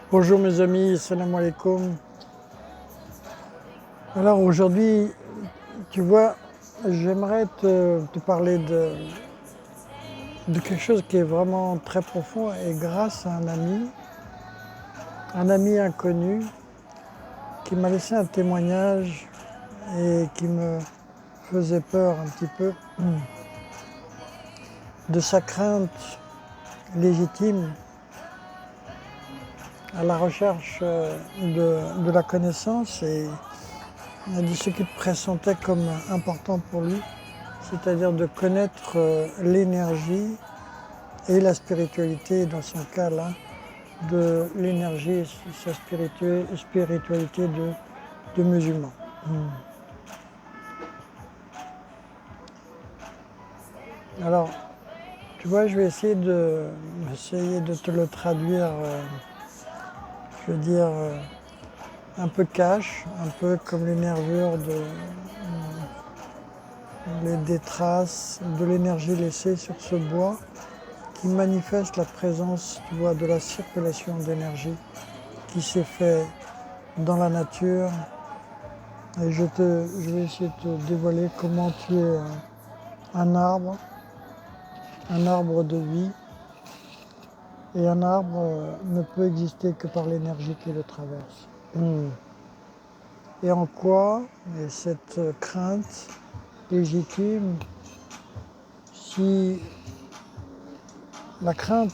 Bonjour mes amis, salam alaikum. Alors aujourd'hui, tu vois, j'aimerais te parler de quelque chose qui est vraiment très profond et grâce à un ami inconnu qui m'a laissé un témoignage et qui me faisait peur un petit peu de sa crainte légitime à la recherche de la connaissance et de ce qu'il pressentait comme important pour lui, c'est-à-dire de connaître l'énergie et la spiritualité, dans son cas là, de l'énergie et sa spiritualité de musulman. Alors, tu vois, je vais essayer de te le traduire, je veux dire, un peu cash, un peu comme les nervures des traces de l'énergie laissée sur ce bois qui manifeste la présence, tu vois, de la circulation d'énergie qui s'est fait dans la nature. Et je vais essayer de te dévoiler comment tu es un arbre de vie. Et un arbre ne peut exister que par l'énergie qui le traverse. Et en quoi est cette crainte légitime, si la crainte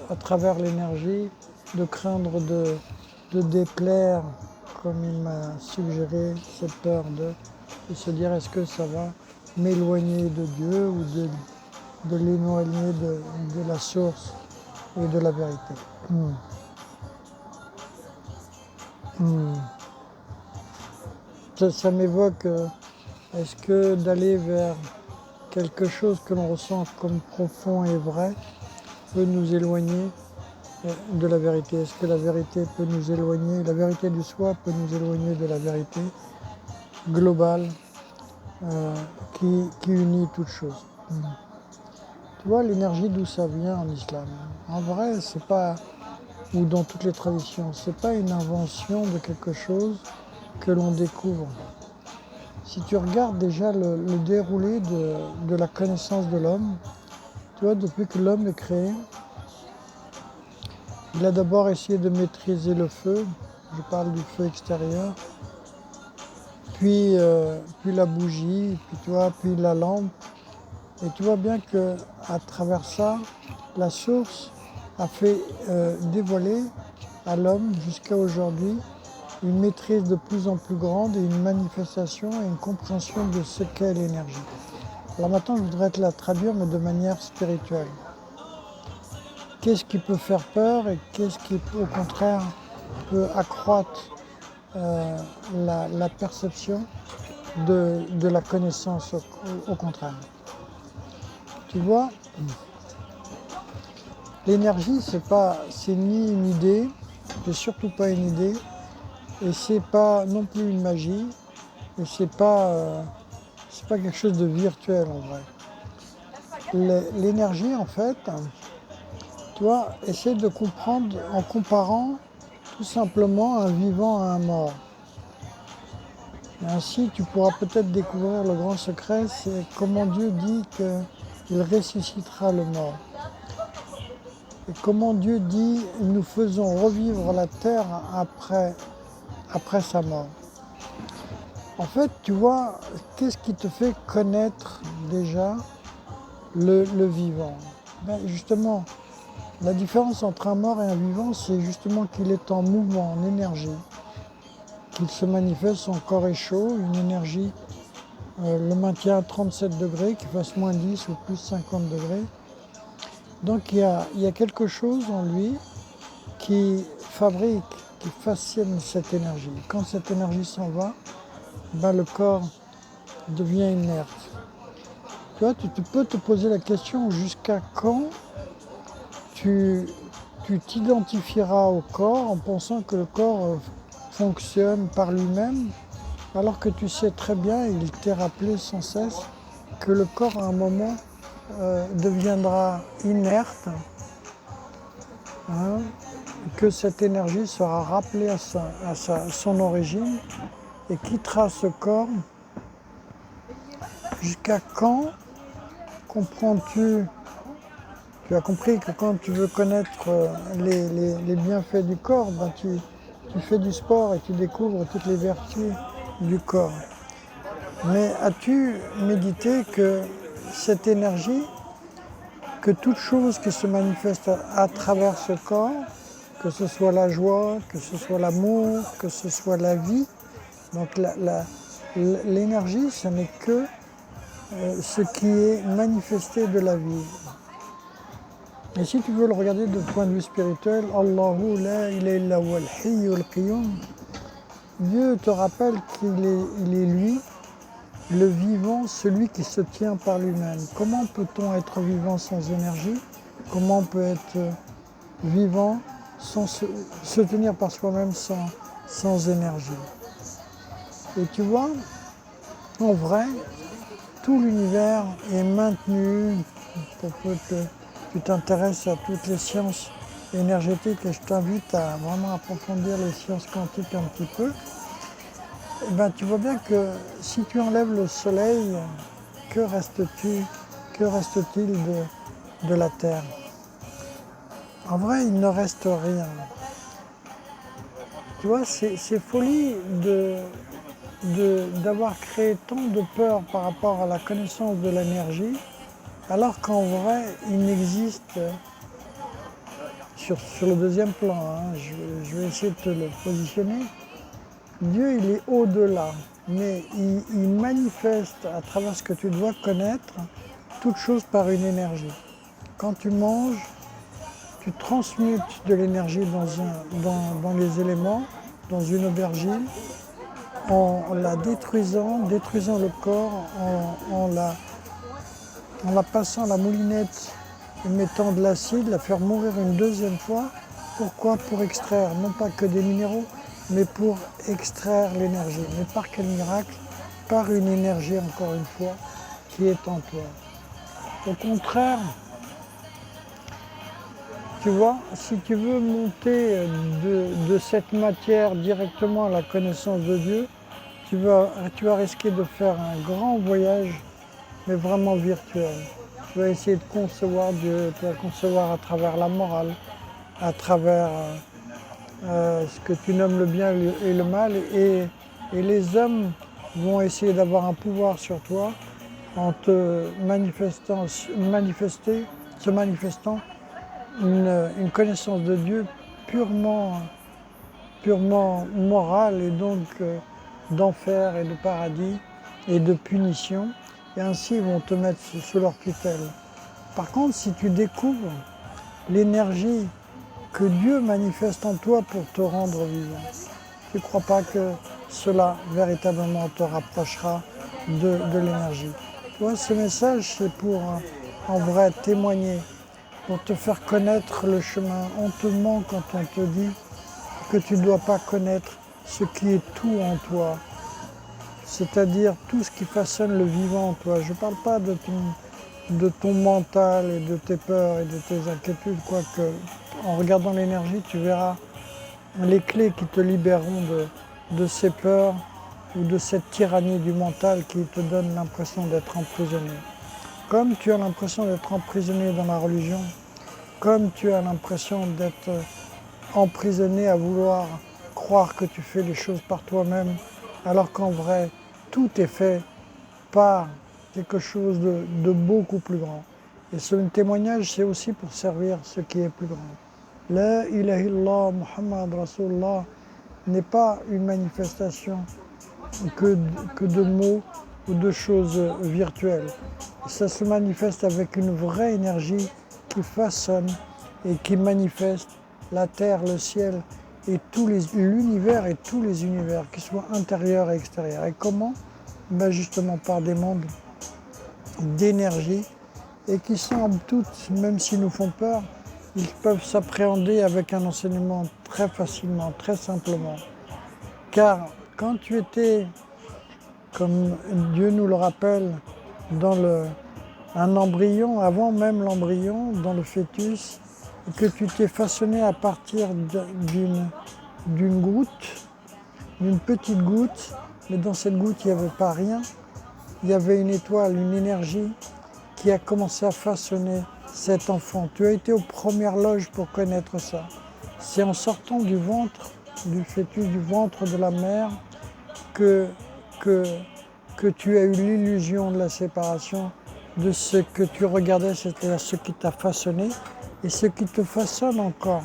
à travers l'énergie, de craindre de déplaire, comme il m'a suggéré, cette peur de se dire est-ce que ça va m'éloigner de Dieu ou de l'éloigner de la source et de la vérité. Ça m'évoque, est-ce que d'aller vers quelque chose que l'on ressent comme profond et vrai peut nous éloigner de la vérité? Est-ce que la vérité peut nous éloigner, la vérité du soi peut nous éloigner de la vérité globale qui unit toutes choses? Tu vois, l'énergie d'où ça vient en islam? En vrai, c'est pas, ou dans toutes les traditions, c'est pas une invention de quelque chose que l'on découvre. Si tu regardes déjà le déroulé de la connaissance de l'homme, tu vois, depuis que l'homme est créé, il a d'abord essayé de maîtriser le feu, je parle du feu extérieur, puis la bougie, puis la lampe. Et tu vois bien qu'à travers ça, la source a fait dévoiler à l'homme jusqu'à aujourd'hui une maîtrise de plus en plus grande et une manifestation et une compréhension de ce qu'est l'énergie. Alors maintenant, je voudrais te la traduire, mais de manière spirituelle. Qu'est-ce qui peut faire peur et qu'est-ce qui, au contraire, peut accroître la perception de la connaissance, au contraire? Tu vois, l'énergie, c'est ni une idée, c'est surtout pas une idée, et c'est pas non plus une magie, et c'est pas quelque chose de virtuel en vrai. L'énergie, en fait, tu vois, essaie de comprendre en comparant tout simplement un vivant à un mort. Et ainsi, tu pourras peut-être découvrir le grand secret, c'est comment Dieu dit qu'il ressuscitera le mort. Et comment Dieu dit nous faisons revivre la terre après sa mort. En fait, tu vois, qu'est-ce qui te fait connaître déjà le vivant? Justement, la différence entre un mort et un vivant, c'est justement qu'il est en mouvement, en énergie, qu'il se manifeste, son corps est chaud, une énergie le maintient à 37 degrés, qu'il fasse moins 10 ou plus 50 degrés. Donc il y a quelque chose en lui qui fabrique, qui façonne cette énergie. Quand cette énergie s'en va, le corps devient inerte. Tu vois, tu peux te poser la question jusqu'à quand tu t'identifieras au corps en pensant que le corps fonctionne par lui-même, alors que tu sais très bien, et il t'est rappelé sans cesse, que le corps à un moment deviendra inerte, que cette énergie sera rappelée à son origine et quittera ce corps. Jusqu'à quand comprends-tu? Tu as compris que quand tu veux connaître les bienfaits du corps, ben tu fais du sport et tu découvres toutes les vertus du corps. Mais as-tu médité que cette énergie, que toute chose qui se manifeste à travers ce corps, que ce soit la joie, que ce soit l'amour, que ce soit la vie, donc l'énergie, ce n'est que ce qui est manifesté de la vie. Et si tu veux le regarder de point de vue spirituel, Allahu la ilaha illa huwa al-hayyul qayyum, Dieu te rappelle qu'il est lui, le vivant, celui qui se tient par lui-même. Comment peut-on être vivant sans énergie? Comment on peut être vivant sans se tenir par soi-même sans énergie? Et tu vois, en vrai, tout l'univers est maintenu pour que tu t'intéresses à toutes les sciences énergétiques et je t'invite à vraiment approfondir les sciences quantiques un petit peu. Et ben, tu vois bien que si tu enlèves le soleil, que reste-t-il de la Terre? En vrai, il ne reste rien. Tu vois, c'est folie d'avoir créé tant de peur par rapport à la connaissance de l'énergie, alors qu'en vrai, il n'existe, sur le deuxième plan, hein, je vais essayer de te le positionner, Dieu, il est au-delà, mais il manifeste à travers ce que tu dois connaître, toute chose par une énergie. Quand tu manges, tu transmutes de l'énergie dans les éléments, dans une aubergine, en la détruisant le corps, en la passant à la moulinette et mettant de l'acide, la faire mourir une deuxième fois. Pourquoi? Pour extraire, non pas que des minéraux, mais pour extraire l'énergie. Mais par quel miracle? Par une énergie, encore une fois, qui est en toi. Au contraire, tu vois, si tu veux monter de cette matière directement à la connaissance de Dieu, tu vas risquer de faire un grand voyage, mais vraiment virtuel. Tu vas essayer de concevoir Dieu, tu vas le concevoir à travers la morale, à travers ce que tu nommes le bien et le mal, et les hommes vont essayer d'avoir un pouvoir sur toi en te se manifestant une connaissance de Dieu purement morale et donc d'enfer et de paradis et de punition, et ainsi ils vont te mettre sous leur tutelle. Par contre, si tu découvres l'énergie que Dieu manifeste en toi pour te rendre vivant, tu ne crois pas que cela véritablement te rapprochera de l'énergie? Tu vois, ce message, c'est pour en vrai témoigner, pour te faire connaître le chemin. On te ment quand on te dit que tu ne dois pas connaître ce qui est tout en toi, c'est-à-dire tout ce qui façonne le vivant en toi. Je ne parle pas de ton mental et de tes peurs et de tes inquiétudes, quoique en regardant l'énergie, tu verras les clés qui te libéreront de ces peurs ou de cette tyrannie du mental qui te donne l'impression d'être emprisonné. Comme tu as l'impression d'être emprisonné dans la religion, comme tu as l'impression d'être emprisonné à vouloir croire que tu fais les choses par toi-même, alors qu'en vrai, tout est fait par quelque chose de beaucoup plus grand. Et ce témoignage, c'est aussi pour servir ce qui est plus grand. La ilaha illallah Muhammad Rasulullah n'est pas une manifestation que de mots ou de choses virtuelles. Ça se manifeste avec une vraie énergie qui façonne et qui manifeste la terre, le ciel et l'univers et tous les univers, qu'ils soient intérieurs et extérieurs. Et comment? Ben justement par des mondes d'énergie et qui semblent toutes, même s'ils nous font peur, ils peuvent s'appréhender avec un enseignement très facilement, très simplement. Car quand tu étais, comme Dieu nous le rappelle, dans un embryon, avant même l'embryon, dans le fœtus, et que tu t'es façonné à partir d'une goutte, d'une petite goutte, mais dans cette goutte, il n'y avait pas rien. Il y avait une étoile, une énergie qui a commencé à façonner cet enfant. Tu as été aux premières loges pour connaître ça. C'est en sortant du ventre, du fœtus, du ventre de la mère, que tu as eu l'illusion de la séparation, de ce que tu regardais, c'est-à-dire ce qui t'a façonné et ce qui te façonne encore.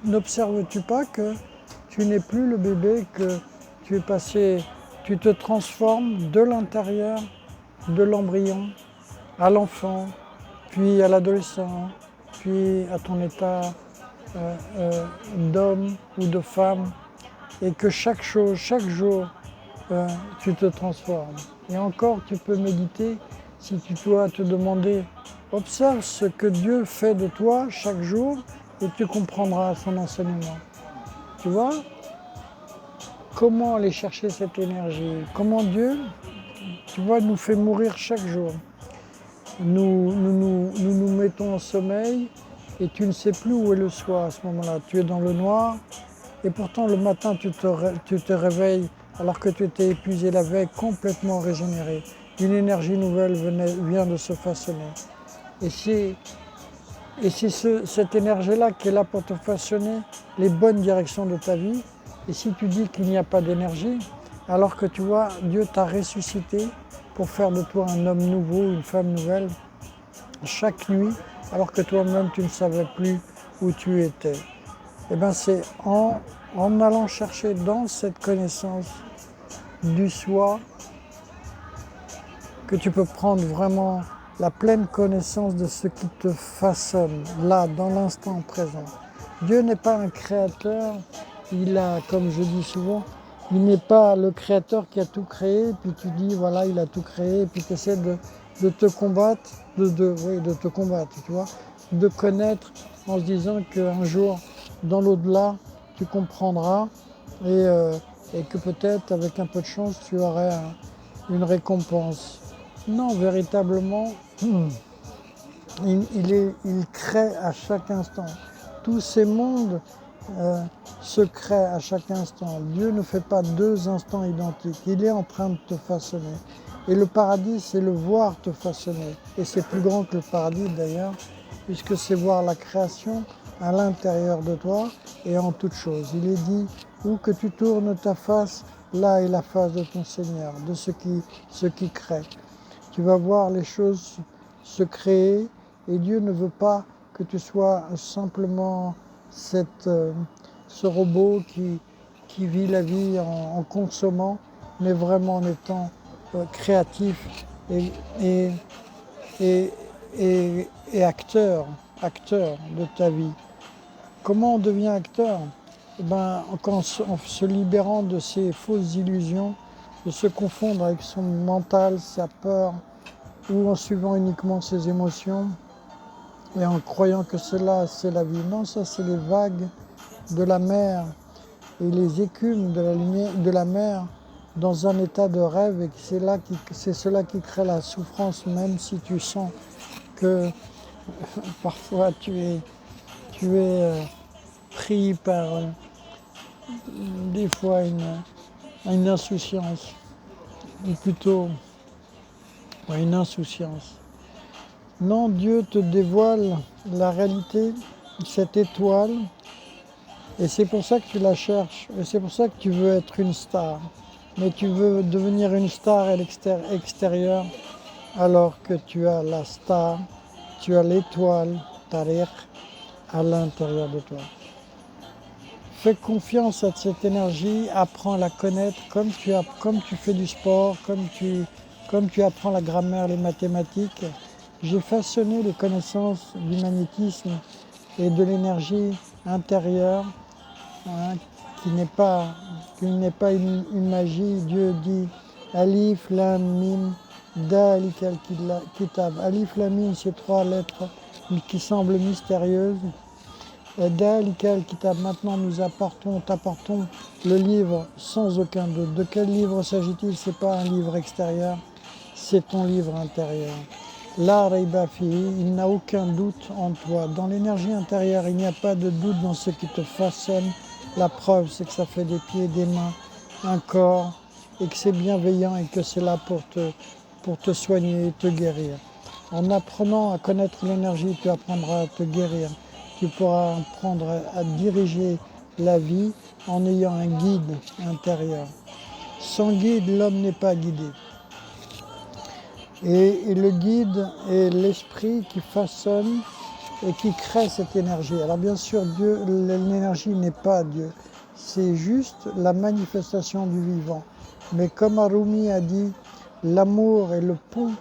N'observes-tu pas que tu n'es plus le bébé, que tu es passé, tu te transformes de l'intérieur, de l'embryon, à l'enfant, puis à l'adolescent, puis à ton état d'homme ou de femme, et que chaque jour, tu te transformes. Et encore, tu peux méditer si tu dois te demander, observe ce que Dieu fait de toi chaque jour et tu comprendras son enseignement. Tu vois? Comment aller chercher cette énergie? Comment Dieu, tu vois, nous fait mourir chaque jour. Nous mettons en sommeil et tu ne sais plus où est le soir à ce moment-là. Tu es dans le noir et pourtant le matin tu te réveilles alors que tu étais épuisé la veille, complètement régénéré. Une énergie nouvelle vient de se façonner. Et c'est cette énergie-là qui est là pour te façonner les bonnes directions de ta vie. Et si tu dis qu'il n'y a pas d'énergie, alors que tu vois, Dieu t'a ressuscité pour faire de toi un homme nouveau, une femme nouvelle, chaque nuit, alors que toi-même tu ne savais plus où tu étais. Et bien c'est en allant chercher dans cette connaissance du soi que tu peux prendre vraiment la pleine connaissance de ce qui te façonne, là, dans l'instant présent. Dieu n'est pas un créateur, il a, comme je dis souvent, il n'est pas le créateur qui a tout créé, puis tu dis, voilà, il a tout créé, puis tu essaies de te combattre, de te combattre, tu vois, de connaître en se disant qu'un jour, dans l'au-delà, tu comprendras et que peut-être, avec un peu de chance, tu aurais une récompense. Non, véritablement, il crée à chaque instant. Tous ces mondes se créent à chaque instant. Dieu ne fait pas deux instants identiques. Il est en train de te façonner. Et le paradis, c'est le voir te façonner. Et c'est plus grand que le paradis d'ailleurs, puisque c'est voir la création à l'intérieur de toi et en toute chose. Il est dit, où que tu tournes ta face, là est la face de ton Seigneur, de ce qui crée. Tu vas voir les choses se créer et Dieu ne veut pas que tu sois simplement ce robot qui vit la vie en consommant, mais vraiment en étant créatif et acteur de ta vie. Comment on devient acteur? En se libérant de ces fausses illusions, de se confondre avec son mental, sa peur, ou en suivant uniquement ses émotions et en croyant que cela c'est la vie. Non, ça c'est les vagues de la mer et les écumes de la mer dans un état de rêve, et c'est cela qui crée la souffrance, même si tu sens que parfois tu es pris par des fois une insouciance, ou plutôt une insouciance. Non, Dieu te dévoile la réalité, cette étoile, et c'est pour ça que tu la cherches, et c'est pour ça que tu veux être une star. Mais tu veux devenir une star à l'extérieur, alors que tu as la star, tu as l'étoile, Tariq, à l'intérieur de toi. Fais confiance à cette énergie, apprends à la connaître comme tu fais du sport, comme tu apprends la grammaire, les mathématiques. J'ai façonné les connaissances du magnétisme et de l'énergie intérieure, qui n'est pas une magie. Dieu dit Alif, Lam, Mim, Dalikal Kitab. Alif, Lam, Mim, c'est trois lettres qui semblent mystérieuses. Dalikal Kitab, maintenant nous t'apportons le livre sans aucun doute. De quel livre s'agit-il? Ce n'est pas un livre extérieur, c'est ton livre intérieur. La Raiba Fihi, il n'a aucun doute en toi. Dans l'énergie intérieure, il n'y a pas de doute dans ce qui te façonne. La preuve, c'est que ça fait des pieds, des mains, un corps, et que c'est bienveillant et que c'est là pour te soigner et te guérir. En apprenant à connaître l'énergie, tu apprendras à te guérir. Tu pourras apprendre à diriger la vie en ayant un guide intérieur. Sans guide, l'homme n'est pas guidé. Et le guide est l'esprit qui façonne et qui crée cette énergie. Alors bien sûr, Dieu, l'énergie n'est pas Dieu. C'est juste la manifestation du vivant. Mais comme Arumi a dit, l'amour est le pont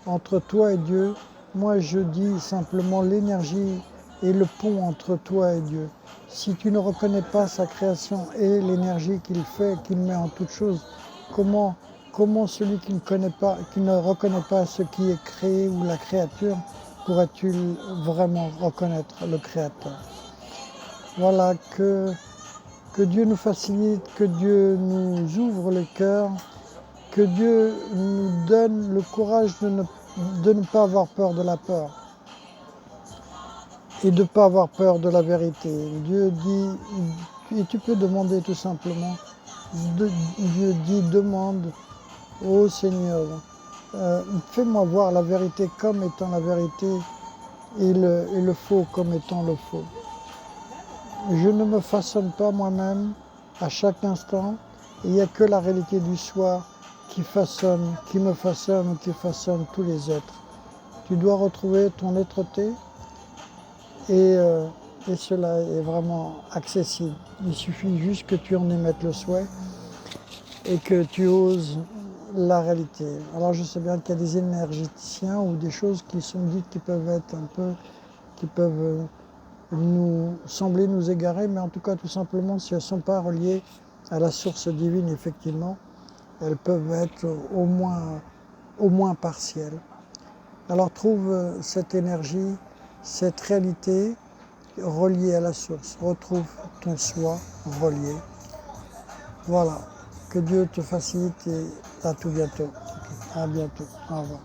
entre toi et Dieu. Moi, je dis simplement l'énergie est le pont entre toi et Dieu. Si tu ne reconnais pas sa création et l'énergie qu'il fait, qu'il met en toute chose, comment celui qui ne reconnaît pas ce qui est créé ou la créature, pourrais-tu vraiment reconnaître le Créateur? Voilà, que Dieu nous facilite, que Dieu nous ouvre le cœur, que Dieu nous donne le courage de ne pas avoir peur de la peur et de ne pas avoir peur de la vérité. Dieu dit, et tu peux demander tout simplement, Dieu dit, demande, ô Seigneur, fais-moi voir la vérité comme étant la vérité et le faux comme étant le faux. Je ne me façonne pas moi-même à chaque instant. Il n'y a que la réalité du soir qui me façonne, qui façonne tous les êtres. Tu dois retrouver ton êtreté et cela est vraiment accessible. Il suffit juste que tu en émettes le souhait et que tu oses la réalité. Alors je sais bien qu'il y a des énergéticiens ou des choses qui sont dites qui peuvent nous sembler nous égarer, mais en tout cas tout simplement si elles ne sont pas reliées à la source divine, effectivement, elles peuvent être au moins partielles. Alors trouve cette énergie, cette réalité reliée à la source. Retrouve ton soi relié. Voilà. Que Dieu te facilite et à tout bientôt. À bientôt. Au revoir.